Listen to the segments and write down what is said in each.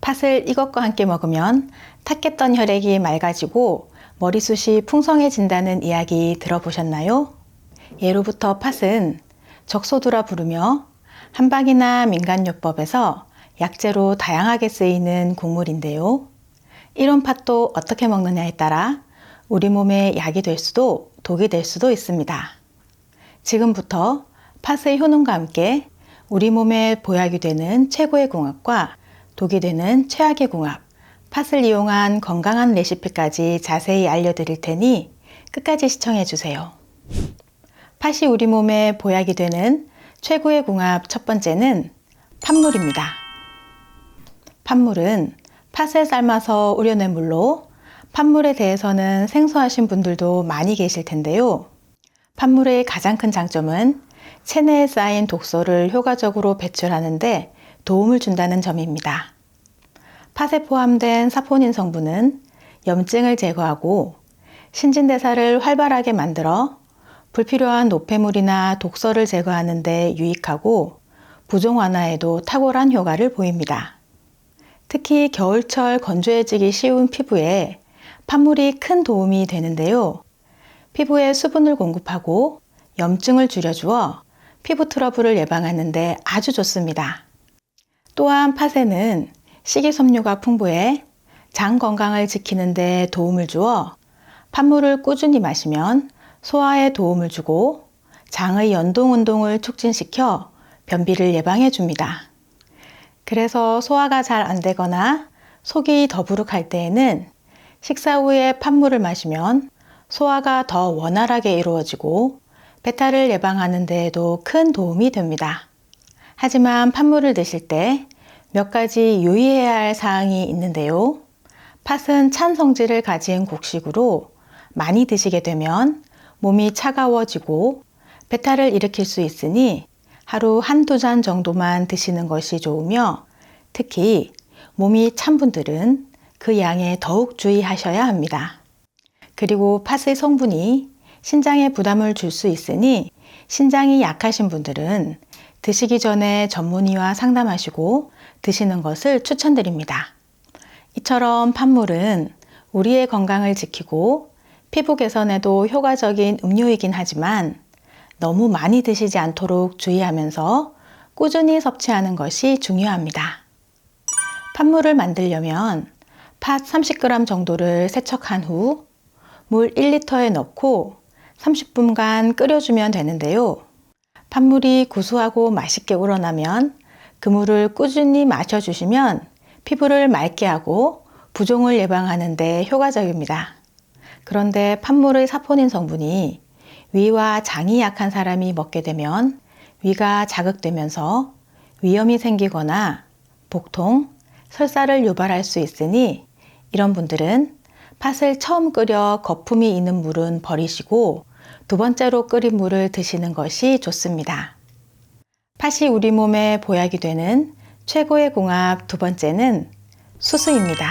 팥을 이것과 함께 먹으면 탁했던 혈액이 맑아지고 머리숱이 풍성해진다는 이야기 들어보셨나요? 예로부터 팥은 적소두라 부르며 한방이나 민간요법에서 약재로 다양하게 쓰이는 곡물인데요. 이런 팥도 어떻게 먹느냐에 따라 우리 몸에 약이 될 수도 독이 될 수도 있습니다. 지금부터 팥의 효능과 함께 우리 몸에 보약이 되는 최고의 궁합과 독이 되는 최악의 궁합, 팥을 이용한 건강한 레시피까지 자세히 알려드릴 테니 끝까지 시청해주세요. 팥이 우리 몸에 보약이 되는 최고의 궁합 첫 번째는 팥물입니다. 팥물은 팥을 삶아서 우려낸 물로 팥물에 대해서는 생소하신 분들도 많이 계실 텐데요. 팥물의 가장 큰 장점은 체내에 쌓인 독소를 효과적으로 배출하는 데 도움을 준다는 점입니다. 팥에 포함된 사포닌 성분은 염증을 제거하고 신진대사를 활발하게 만들어 불필요한 노폐물이나 독소를 제거하는 데 유익하고 부종 완화에도 탁월한 효과를 보입니다. 특히 겨울철 건조해지기 쉬운 피부에 팥물이 큰 도움이 되는데요. 피부에 수분을 공급하고 염증을 줄여주어 피부 트러블을 예방하는 데 아주 좋습니다. 또한 팥에는 식이섬유가 풍부해 장 건강을 지키는 데 도움을 주어 팥물을 꾸준히 마시면 소화에 도움을 주고 장의 연동 운동을 촉진시켜 변비를 예방해 줍니다. 그래서 소화가 잘 안 되거나 속이 더부룩할 때에는 식사 후에 팥물을 마시면 소화가 더 원활하게 이루어지고 배탈을 예방하는 데에도 큰 도움이 됩니다. 하지만 팥물을 드실 때 몇 가지 유의해야 할 사항이 있는데요. 팥은 찬 성질을 가진 곡식으로 많이 드시게 되면 몸이 차가워지고 배탈을 일으킬 수 있으니 하루 한두 잔 정도만 드시는 것이 좋으며 특히 몸이 찬 분들은 그 양에 더욱 주의하셔야 합니다. 그리고 팥의 성분이 신장에 부담을 줄 수 있으니 신장이 약하신 분들은 드시기 전에 전문의와 상담하시고 드시는 것을 추천드립니다. 이처럼 팥물은 우리의 건강을 지키고 피부 개선에도 효과적인 음료이긴 하지만 너무 많이 드시지 않도록 주의하면서 꾸준히 섭취하는 것이 중요합니다. 팥물을 만들려면 팥 30g 정도를 세척한 후 물 1리터에 넣고 30분간 끓여주면 되는데요. 팥물이 구수하고 맛있게 우러나면 그 물을 꾸준히 마셔주시면 피부를 맑게 하고 부종을 예방하는 데 효과적입니다. 그런데 팥물의 사포닌 성분이 위와 장이 약한 사람이 먹게 되면 위가 자극되면서 위염이 생기거나 복통, 설사를 유발할 수 있으니 이런 분들은 팥을 처음 끓여 거품이 있는 물은 버리시고 두 번째로 끓인 물을 드시는 것이 좋습니다. 팥이 우리 몸에 보약이 되는 최고의 궁합 두 번째는 수수입니다.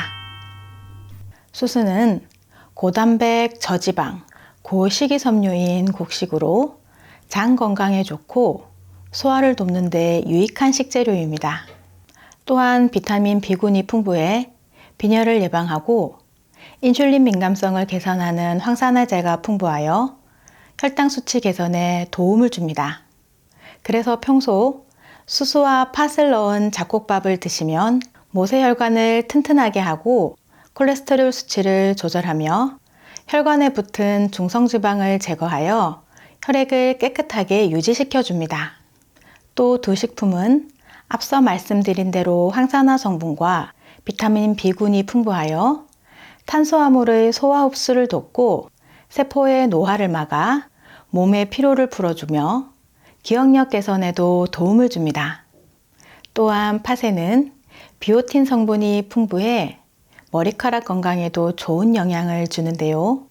수수는 고단백, 저지방, 고식이섬유인 곡식으로 장 건강에 좋고 소화를 돕는 데 유익한 식재료입니다. 또한 비타민 B군이 풍부해 빈혈을 예방하고 인슐린 민감성을 개선하는 황산화제가 풍부하여 혈당 수치 개선에 도움을 줍니다. 그래서 평소 수수와 팥을 넣은 잡곡밥을 드시면 모세혈관을 튼튼하게 하고 콜레스테롤 수치를 조절하며 혈관에 붙은 중성지방을 제거하여 혈액을 깨끗하게 유지시켜 줍니다. 또 두 식품은 앞서 말씀드린 대로 항산화 성분과 비타민 B군이 풍부하여 탄수화물의 소화 흡수를 돕고 세포의 노화를 막아 몸의 피로를 풀어주며 기억력 개선에도 도움을 줍니다. 또한 팥에는 비오틴 성분이 풍부해 머리카락 건강에도 좋은 영향을 주는데요.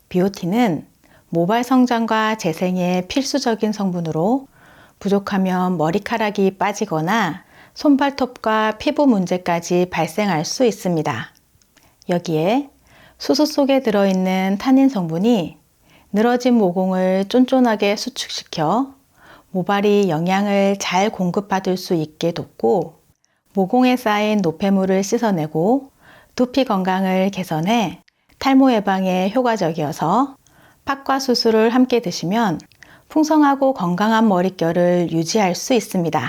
비오틴은 모발 성장과 재생에 필수적인 성분으로 부족하면 머리카락이 빠지거나 손발톱과 피부 문제까지 발생할 수 있습니다. 여기에 수수 속에 들어있는 타닌 성분이 늘어진 모공을 쫀쫀하게 수축시켜 모발이 영양을 잘 공급받을 수 있게 돕고 모공에 쌓인 노폐물을 씻어내고 두피 건강을 개선해 탈모 예방에 효과적이어서 팥과 수수를 함께 드시면 풍성하고 건강한 머릿결을 유지할 수 있습니다.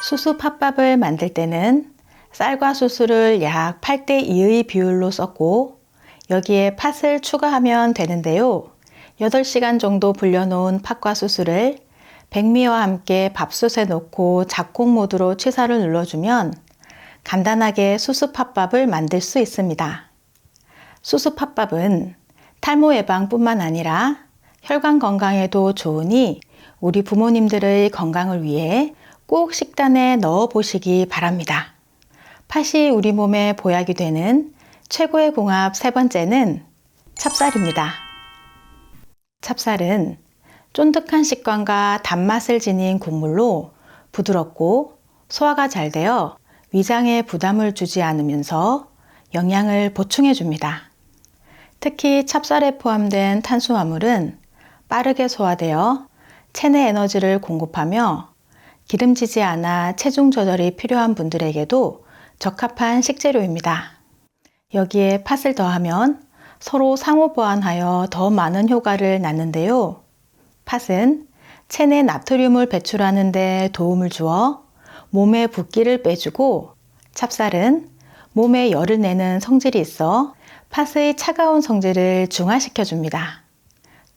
수수 팥밥을 만들 때는 쌀과 수수를 약 8:2의 비율로 썼고 여기에 팥을 추가하면 되는데요. 8시간 정도 불려놓은 팥과 수수를 백미와 함께 밥솥에 넣고 작곡 모드로 취사를 눌러주면 간단하게 수수 팥밥을 만들 수 있습니다. 수수 팥밥은 탈모 예방뿐만 아니라 혈관 건강에도 좋으니 우리 부모님들의 건강을 위해 꼭 식단에 넣어 보시기 바랍니다. 팥이 우리 몸에 보약이 되는 최고의 궁합 세 번째는 찹쌀입니다. 찹쌀은 쫀득한 식감과 단맛을 지닌 국물로 부드럽고 소화가 잘 되어 위장에 부담을 주지 않으면서 영양을 보충해 줍니다. 특히 찹쌀에 포함된 탄수화물은 빠르게 소화되어 체내 에너지를 공급하며 기름지지 않아 체중 조절이 필요한 분들에게도 적합한 식재료입니다. 여기에 팥을 더하면 서로 상호 보완하여 더 많은 효과를 낳는데요. 팥은 체내 나트륨을 배출하는 데 도움을 주어 몸의 붓기를 빼주고 찹쌀은 몸에 열을 내는 성질이 있어 팥의 차가운 성질을 중화시켜 줍니다.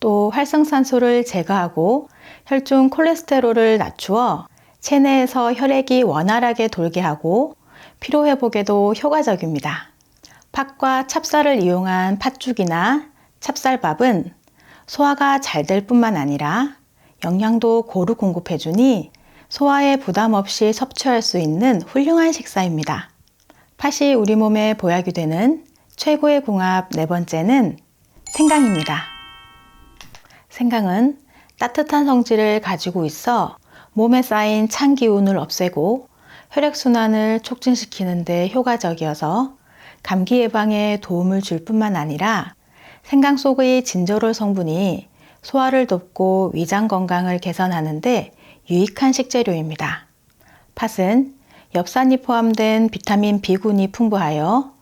또 활성산소를 제거하고 혈중 콜레스테롤을 낮추어 체내에서 혈액이 원활하게 돌게 하고 피로회복에도 효과적입니다. 팥과 찹쌀을 이용한 팥죽이나 찹쌀밥은 소화가 잘 될 뿐만 아니라 영양도 고루 공급해주니 소화에 부담 없이 섭취할 수 있는 훌륭한 식사입니다. 팥이 우리 몸에 보약이 되는 최고의 궁합 네 번째는 생강입니다. 생강은 따뜻한 성질을 가지고 있어 몸에 쌓인 찬 기운을 없애고 혈액순환을 촉진시키는 데 효과적이어서 감기 예방에 도움을 줄 뿐만 아니라 생강 속의 진저롤 성분이 소화를 돕고 위장 건강을 개선하는 데 유익한 식재료입니다. 팥은 엽산이 포함된 비타민 B군이 풍부하여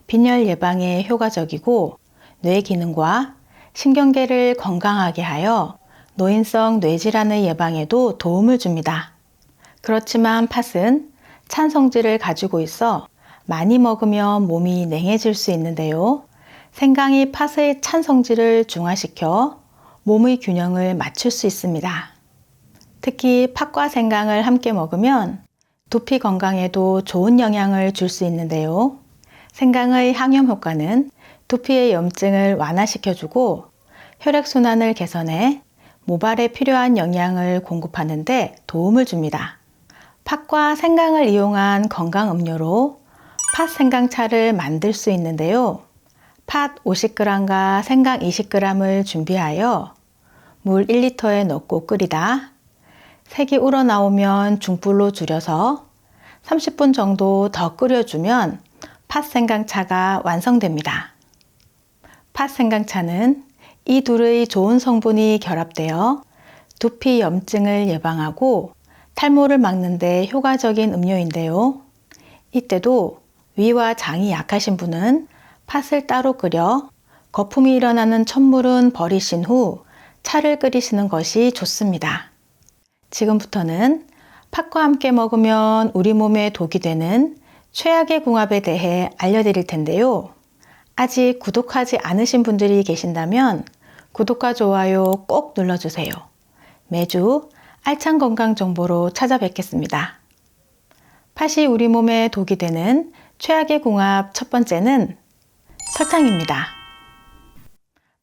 빈혈 예방에 효과적이고 뇌 기능과 신경계를 건강하게 하여 노인성 뇌질환의 예방에도 도움을 줍니다. 그렇지만 팥은 찬 성질을 가지고 있어 많이 먹으면 몸이 냉해질 수 있는데요. 생강이 팥의 찬 성질을 중화시켜 몸의 균형을 맞출 수 있습니다. 특히 팥과 생강을 함께 먹으면 두피 건강에도 좋은 영향을 줄 수 있는데요. 생강의 항염 효과는 두피의 염증을 완화시켜주고 혈액순환을 개선해 모발에 필요한 영양을 공급하는 데 도움을 줍니다. 팥과 생강을 이용한 건강 음료로 팥 생강차를 만들 수 있는데요. 팥 50g과 생강 20g을 준비하여 물 1리터에 넣고 끓이다 색이 우러나오면 중불로 줄여서 30분 정도 더 끓여주면 팥 생강차가 완성됩니다. 팥 생강차는 이 둘의 좋은 성분이 결합되어 두피 염증을 예방하고 탈모를 막는 데 효과적인 음료인데요. 이때도 위와 장이 약하신 분은 팥을 따로 끓여 거품이 일어나는 첨물은 버리신 후 차를 끓이시는 것이 좋습니다. 지금부터는 팥과 함께 먹으면 우리 몸에 독이 되는 최악의 궁합에 대해 알려드릴 텐데요. 아직 구독하지 않으신 분들이 계신다면 구독과 좋아요 꼭 눌러주세요. 매주 알찬 건강 정보로 찾아뵙겠습니다. 팥이 우리 몸에 독이 되는 최악의 궁합 첫 번째는 설탕입니다.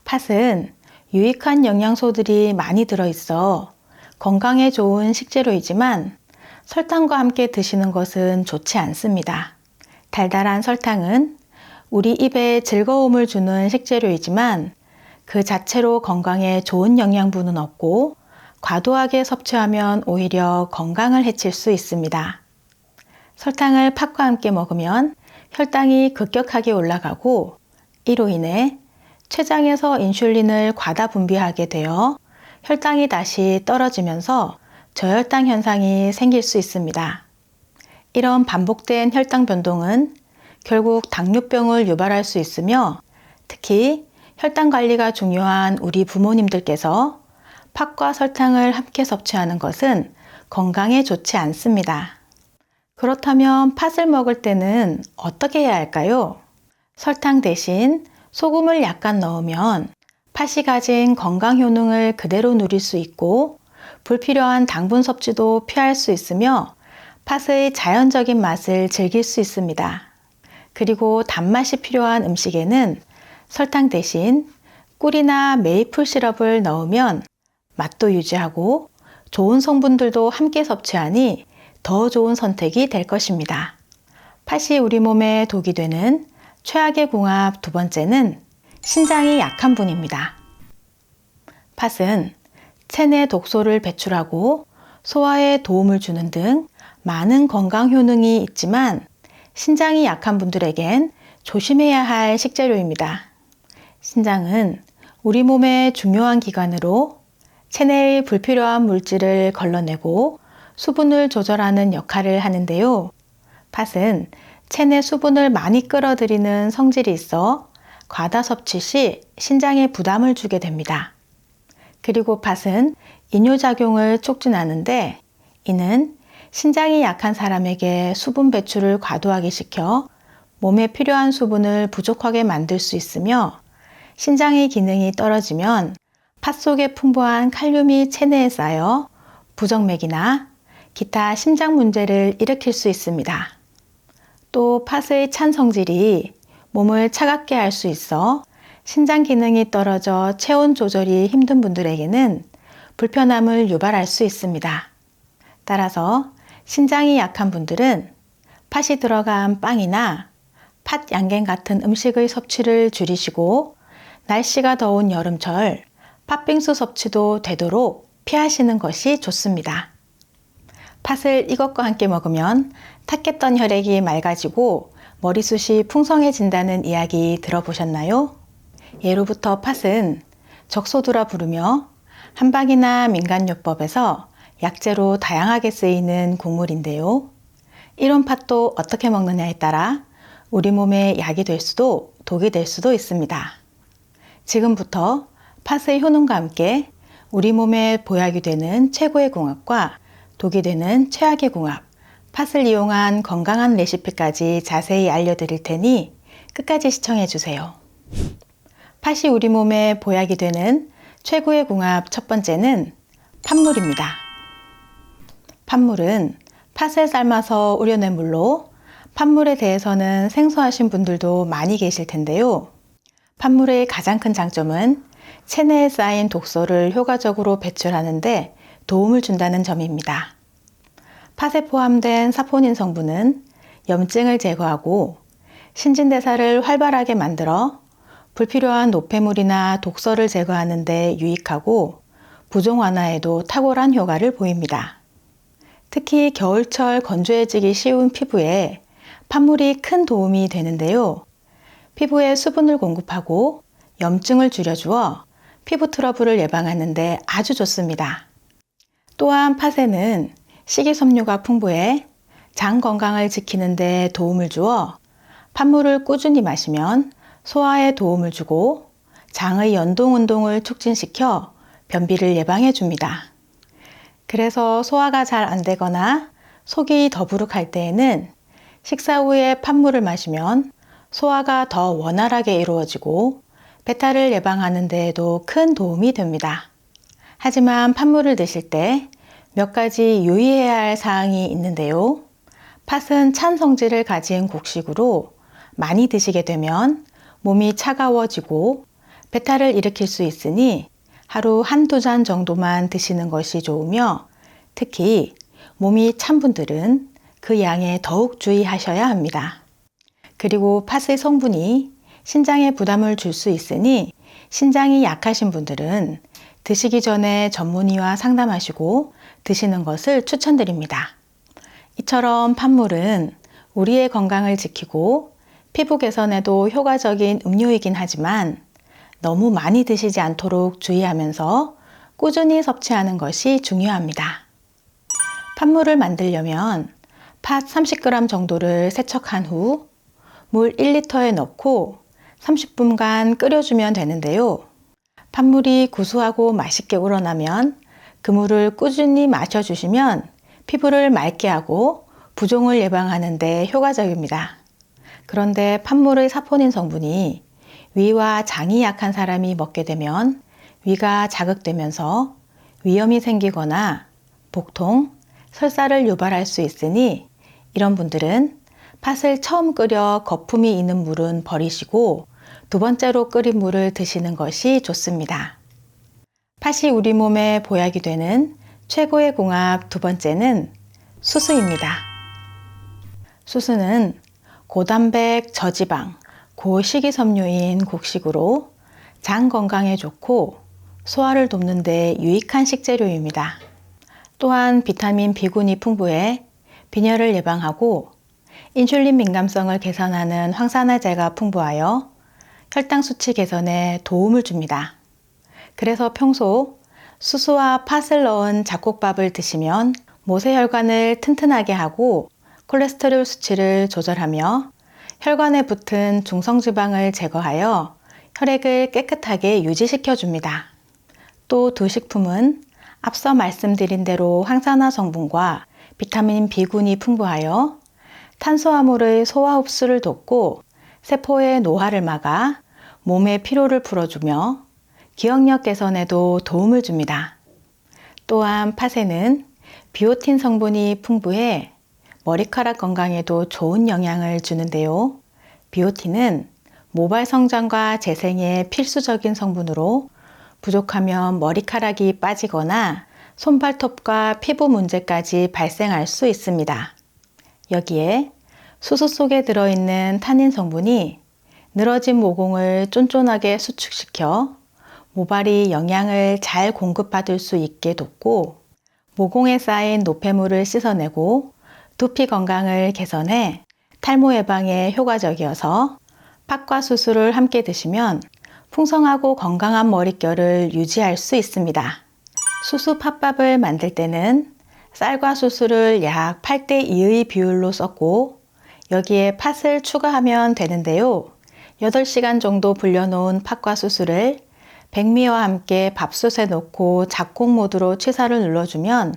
팥은 유익한 영양소들이 많이 들어있어 건강에 좋은 식재료이지만 설탕과 함께 드시는 것은 좋지 않습니다. 달달한 설탕은 우리 입에 즐거움을 주는 식재료이지만 그 자체로 건강에 좋은 영양분은 없고 과도하게 섭취하면 오히려 건강을 해칠 수 있습니다. 설탕을 팥과 함께 먹으면 혈당이 급격하게 올라가고 이로 인해 췌장에서 인슐린을 과다 분비하게 되어 혈당이 다시 떨어지면서 저혈당 현상이 생길 수 있습니다. 이런 반복된 혈당 변동은 결국 당뇨병을 유발할 수 있으며 특히 혈당 관리가 중요한 우리 부모님들께서 팥과 설탕을 함께 섭취하는 것은 건강에 좋지 않습니다. 그렇다면 팥을 먹을 때는 어떻게 해야 할까요? 설탕 대신 소금을 약간 넣으면 팥이 가진 건강 효능을 그대로 누릴 수 있고 불필요한 당분 섭취도 피할 수 있으며 팥의 자연적인 맛을 즐길 수 있습니다. 그리고 단맛이 필요한 음식에는 설탕 대신 꿀이나 메이플 시럽을 넣으면 맛도 유지하고 좋은 성분들도 함께 섭취하니 더 좋은 선택이 될 것입니다. 팥이 우리 몸에 독이 되는 최악의 궁합 두 번째는 신장이 약한 분입니다. 팥은 체내 독소를 배출하고 소화에 도움을 주는 등 많은 건강 효능이 있지만 신장이 약한 분들에겐 조심해야 할 식재료입니다. 신장은 우리 몸의 중요한 기관으로 체내의 불필요한 물질을 걸러내고 수분을 조절하는 역할을 하는데요. 팥은 체내 수분을 많이 끌어들이는 성질이 있어 과다 섭취 시 신장에 부담을 주게 됩니다. 그리고 팥은 이뇨작용을 촉진하는데 이는 신장이 약한 사람에게 수분 배출을 과도하게 시켜 몸에 필요한 수분을 부족하게 만들 수 있으며 신장의 기능이 떨어지면 팥 속에 풍부한 칼륨이 체내에 쌓여 부정맥이나 기타 심장 문제를 일으킬 수 있습니다. 또 팥의 찬 성질이 몸을 차갑게 할 수 있어 신장 기능이 떨어져 체온 조절이 힘든 분들에게는 불편함을 유발할 수 있습니다. 따라서 신장이 약한 분들은 팥이 들어간 빵이나 팥 양갱 같은 음식의 섭취를 줄이시고 날씨가 더운 여름철 팥빙수 섭취도 되도록 피하시는 것이 좋습니다. 팥을 이것과 함께 먹으면 탁했던 혈액이 맑아지고 머리숱이 풍성해진다는 이야기 들어보셨나요? 예로부터 팥은 적소두라 부르며 한방이나 민간요법에서 약재로 다양하게 쓰이는 곡물인데요. 이런 팥도 어떻게 먹느냐에 따라 우리 몸에 약이 될 수도 독이 될 수도 있습니다. 지금부터 팥의 효능과 함께 우리 몸에 보약이 되는 최고의 궁합과 독이 되는 최악의 궁합, 팥을 이용한 건강한 레시피까지 자세히 알려드릴 테니 끝까지 시청해 주세요. 팥이 우리 몸에 보약이 되는 최고의 궁합 첫 번째는 팥물입니다. 팥물은 팥을 삶아서 우려낸 물로 팥물에 대해서는 생소하신 분들도 많이 계실 텐데요. 팥물의 가장 큰 장점은 체내에 쌓인 독소를 효과적으로 배출하는데 도움을 준다는 점입니다. 팥에 포함된 사포닌 성분은 염증을 제거하고 신진대사를 활발하게 만들어 불필요한 노폐물이나 독소를 제거하는 데 유익하고 부종 완화에도 탁월한 효과를 보입니다. 특히 겨울철 건조해지기 쉬운 피부에 팥물이 큰 도움이 되는데요. 피부에 수분을 공급하고 염증을 줄여주어 피부 트러블을 예방하는 데 아주 좋습니다. 또한 팥에는 식이섬유가 풍부해 장 건강을 지키는 데 도움을 주어 팥물을 꾸준히 마시면 소화에 도움을 주고 장의 연동 운동을 촉진시켜 변비를 예방해 줍니다. 그래서 소화가 잘 안 되거나 속이 더부룩할 때에는 식사 후에 팥물을 마시면 소화가 더 원활하게 이루어지고 배탈을 예방하는 데에도 큰 도움이 됩니다. 하지만 팥물을 드실 때 몇 가지 유의해야 할 사항이 있는데요. 팥은 찬 성질을 가진 곡식으로 많이 드시게 되면 몸이 차가워지고 배탈을 일으킬 수 있으니 하루 한두 잔 정도만 드시는 것이 좋으며 특히 몸이 찬 분들은 그 양에 더욱 주의하셔야 합니다. 그리고 팥의 성분이 신장에 부담을 줄 수 있으니 신장이 약하신 분들은 드시기 전에 전문의와 상담하시고 드시는 것을 추천드립니다. 이처럼 팥물은 우리의 건강을 지키고 피부 개선에도 효과적인 음료이긴 하지만 너무 많이 드시지 않도록 주의하면서 꾸준히 섭취하는 것이 중요합니다. 팥물을 만들려면 팥 30g 정도를 세척한 후 물 1리터에 넣고 30분간 끓여주면 되는데요. 팥물이 구수하고 맛있게 우러나면 그 물을 꾸준히 마셔주시면 피부를 맑게 하고 부종을 예방하는 데 효과적입니다. 그런데 팥물의 사포닌 성분이 위와 장이 약한 사람이 먹게 되면 위가 자극되면서 위염이 생기거나 복통, 설사를 유발할 수 있으니 이런 분들은 팥을 처음 끓여 거품이 있는 물은 버리시고 두 번째로 끓인 물을 드시는 것이 좋습니다. 팥이 우리 몸에 보약이 되는 최고의 궁합 두 번째는 수수입니다. 수수는 고단백, 저지방, 고식이섬유인 곡식으로 장 건강에 좋고 소화를 돕는 데 유익한 식재료입니다. 또한 비타민 B군이 풍부해 빈혈을 예방하고 인슐린 민감성을 개선하는 황산화제가 풍부하여 혈당 수치 개선에 도움을 줍니다. 그래서 평소 수수와 팥을 넣은 잡곡밥을 드시면 모세혈관을 튼튼하게 하고 콜레스테롤 수치를 조절하며 혈관에 붙은 중성지방을 제거하여 혈액을 깨끗하게 유지시켜 줍니다. 또 두 식품은 앞서 말씀드린 대로 항산화 성분과 비타민 B군이 풍부하여 탄수화물의 소화 흡수를 돕고 세포의 노화를 막아 몸의 피로를 풀어주며 기억력 개선에도 도움을 줍니다. 또한 팥에는 비오틴 성분이 풍부해 머리카락 건강에도 좋은 영향을 주는데요. 비오틴은 모발 성장과 재생에 필수적인 성분으로 부족하면 머리카락이 빠지거나 손발톱과 피부 문제까지 발생할 수 있습니다. 여기에 수수 속에 들어있는 타닌 성분이 늘어진 모공을 쫀쫀하게 수축시켜 모발이 영양을 잘 공급받을 수 있게 돕고 모공에 쌓인 노폐물을 씻어내고 두피 건강을 개선해 탈모 예방에 효과적이어서 팥과 수수를 함께 드시면 풍성하고 건강한 머릿결을 유지할 수 있습니다. 수수 팥밥을 만들 때는 쌀과 수수를 약 8:2의 비율로 섞고 여기에 팥을 추가하면 되는데요. 8시간 정도 불려놓은 팥과 수수를 백미와 함께 밥솥에 넣고 작곡 모드로 취사를 눌러주면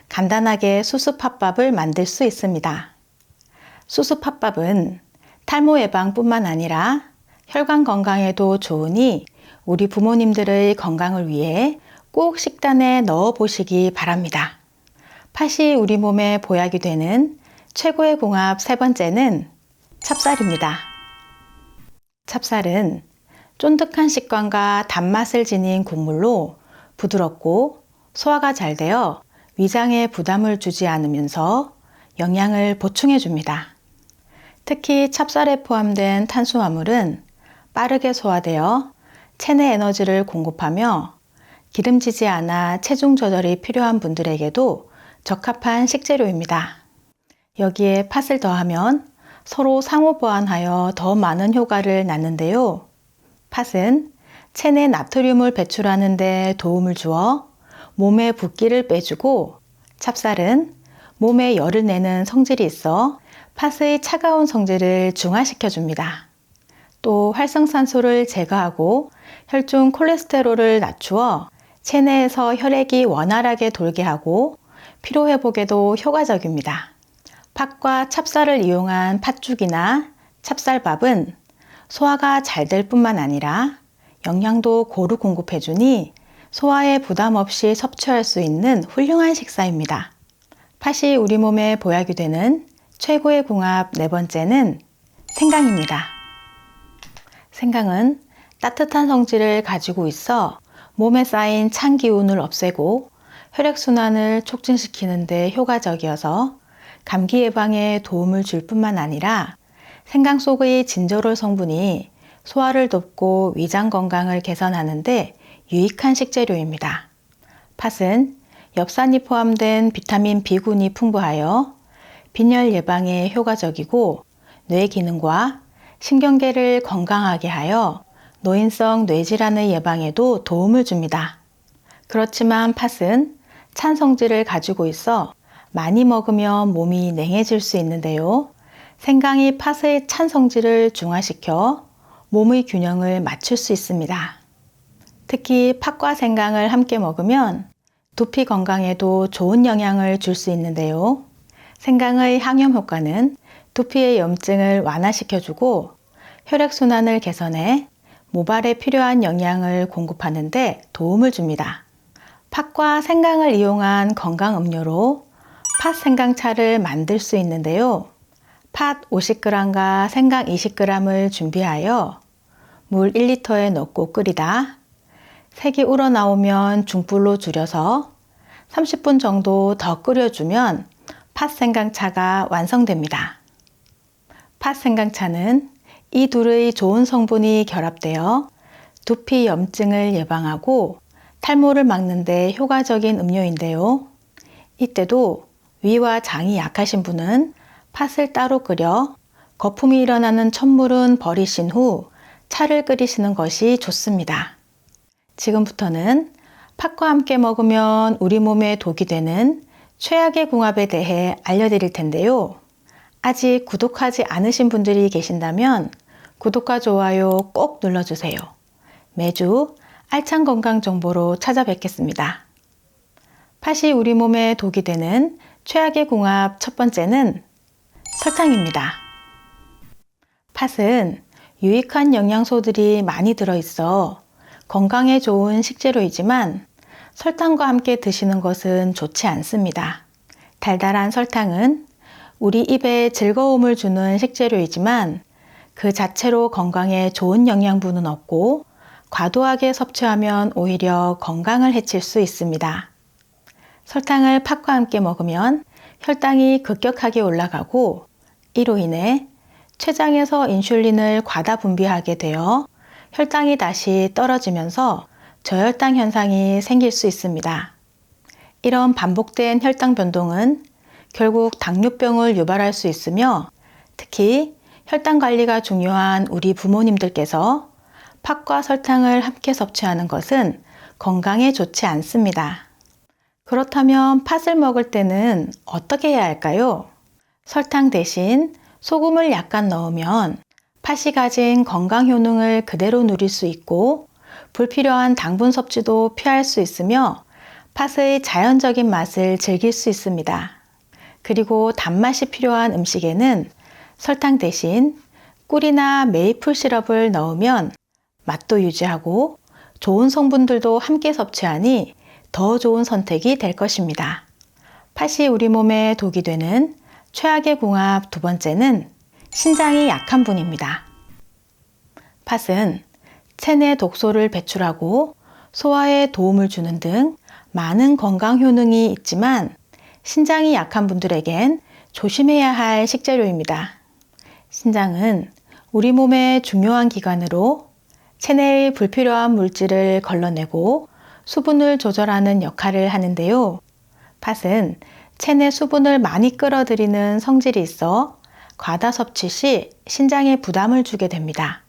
간단하게 수수 팥밥을 만들 수 있습니다. 수수 팥밥은 탈모 예방뿐만 아니라 혈관 건강에도 좋으니 우리 부모님들의 건강을 위해 꼭 식단에 넣어 보시기 바랍니다. 팥이 우리 몸에 보약이 되는 최고의 궁합 세 번째는 찹쌀입니다. 찹쌀은 쫀득한 식감과 단맛을 지닌 국물로 부드럽고 소화가 잘 되어 위장에 부담을 주지 않으면서 영양을 보충해 줍니다. 특히 찹쌀에 포함된 탄수화물은 빠르게 소화되어 체내 에너지를 공급하며 기름지지 않아 체중 조절이 필요한 분들에게도 적합한 식재료입니다. 여기에 팥을 더하면 서로 상호 보완하여 더 많은 효과를 낳는데요. 팥은 체내 나트륨을 배출하는 데 도움을 주어 몸의 붓기를 빼주고 찹쌀은 몸에 열을 내는 성질이 있어 팥의 차가운 성질을 중화시켜 줍니다. 또 활성산소를 제거하고 혈중 콜레스테롤을 낮추어 체내에서 혈액이 원활하게 돌게 하고 피로회복에도 효과적입니다. 팥과 찹쌀을 이용한 팥죽이나 찹쌀밥은 소화가 잘 될 뿐만 아니라 영양도 고루 공급해주니 소화에 부담 없이 섭취할 수 있는 훌륭한 식사입니다. 팥이 우리 몸에 보약이 되는 최고의 궁합 네 번째는 생강입니다. 생강은 따뜻한 성질을 가지고 있어 몸에 쌓인 찬 기운을 없애고 혈액순환을 촉진시키는 데 효과적이어서 감기 예방에 도움을 줄 뿐만 아니라 생강 속의 진저롤 성분이 소화를 돕고 위장 건강을 개선하는 데 유익한 식재료입니다. 팥은 엽산이 포함된 비타민 B군이 풍부하여 빈혈 예방에 효과적이고 뇌 기능과 신경계를 건강하게 하여 노인성 뇌질환의 예방에도 도움을 줍니다. 그렇지만 팥은 찬 성질을 가지고 있어 많이 먹으면 몸이 냉해질 수 있는데요. 생강이 팥의 찬 성질을 중화시켜 몸의 균형을 맞출 수 있습니다. 특히 팥과 생강을 함께 먹으면 두피 건강에도 좋은 영향을 줄 수 있는데요. 생강의 항염 효과는 두피의 염증을 완화시켜주고 혈액순환을 개선해 모발에 필요한 영양을 공급하는 데 도움을 줍니다. 팥과 생강을 이용한 건강 음료로 팥 생강차를 만들 수 있는데요. 팥 50g과 생강 20g을 준비하여 물 1리터에 넣고 끓이다 색이 우러나오면 중불로 줄여서 30분 정도 더 끓여주면 팥 생강차가 완성됩니다. 팥 생강차는 이 둘의 좋은 성분이 결합되어 두피 염증을 예방하고 탈모를 막는 데 효과적인 음료인데요. 이때도 위와 장이 약하신 분은 팥을 따로 끓여 거품이 일어나는 첨물은 버리신 후 차를 끓이시는 것이 좋습니다. 지금부터는 팥과 함께 먹으면 우리 몸에 독이 되는 최악의 궁합에 대해 알려드릴 텐데요. 아직 구독하지 않으신 분들이 계신다면 구독과 좋아요 꼭 눌러주세요. 매주 알찬 건강 정보로 찾아뵙겠습니다. 팥이 우리 몸에 독이 되는 최악의 궁합 첫 번째는 설탕입니다. 팥은 유익한 영양소들이 많이 들어있어 건강에 좋은 식재료이지만 설탕과 함께 드시는 것은 좋지 않습니다. 달달한 설탕은 우리 입에 즐거움을 주는 식재료이지만 그 자체로 건강에 좋은 영양분은 없고 과도하게 섭취하면 오히려 건강을 해칠 수 있습니다. 설탕을 팥과 함께 먹으면 혈당이 급격하게 올라가고 이로 인해 췌장에서 인슐린을 과다 분비하게 되어 혈당이 다시 떨어지면서 저혈당 현상이 생길 수 있습니다. 이런 반복된 혈당 변동은 결국 당뇨병을 유발할 수 있으며 특히 혈당 관리가 중요한 우리 부모님들께서 팥과 설탕을 함께 섭취하는 것은 건강에 좋지 않습니다. 그렇다면 팥을 먹을 때는 어떻게 해야 할까요? 설탕 대신 소금을 약간 넣으면 팥이 가진 건강 효능을 그대로 누릴 수 있고 불필요한 당분 섭취도 피할 수 있으며 팥의 자연적인 맛을 즐길 수 있습니다. 그리고 단맛이 필요한 음식에는 설탕 대신 꿀이나 메이플 시럽을 넣으면 맛도 유지하고 좋은 성분들도 함께 섭취하니 더 좋은 선택이 될 것입니다. 팥이 우리 몸에 독이 되는 최악의 궁합 두 번째는 신장이 약한 분입니다. 팥은 체내 독소를 배출하고 소화에 도움을 주는 등 많은 건강 효능이 있지만 신장이 약한 분들에겐 조심해야 할 식재료입니다. 신장은 우리 몸의 중요한 기관으로 체내의 불필요한 물질을 걸러내고 수분을 조절하는 역할을 하는데요. 팥은 체내 수분을 많이 끌어들이는 성질이 있어 과다 섭취 시 신장에 부담을 주게 됩니다.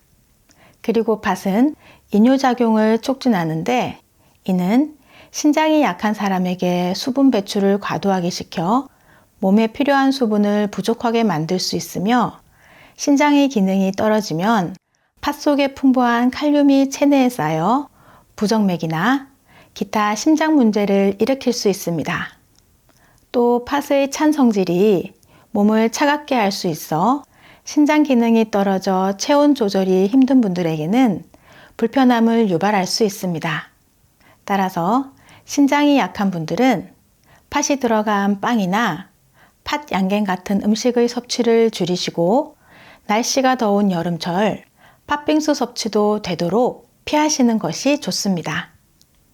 그리고 팥은 이뇨작용을 촉진하는데 이는 신장이 약한 사람에게 수분 배출을 과도하게 시켜 몸에 필요한 수분을 부족하게 만들 수 있으며 신장의 기능이 떨어지면 팥 속에 풍부한 칼륨이 체내에 쌓여 부정맥이나 기타 심장 문제를 일으킬 수 있습니다. 또 팥의 찬 성질이 몸을 차갑게 할 수 있어 신장 기능이 떨어져 체온 조절이 힘든 분들에게는 불편함을 유발할 수 있습니다. 따라서 신장이 약한 분들은 팥이 들어간 빵이나 팥 양갱 같은 음식의 섭취를 줄이시고 날씨가 더운 여름철 팥빙수 섭취도 되도록 피하시는 것이 좋습니다.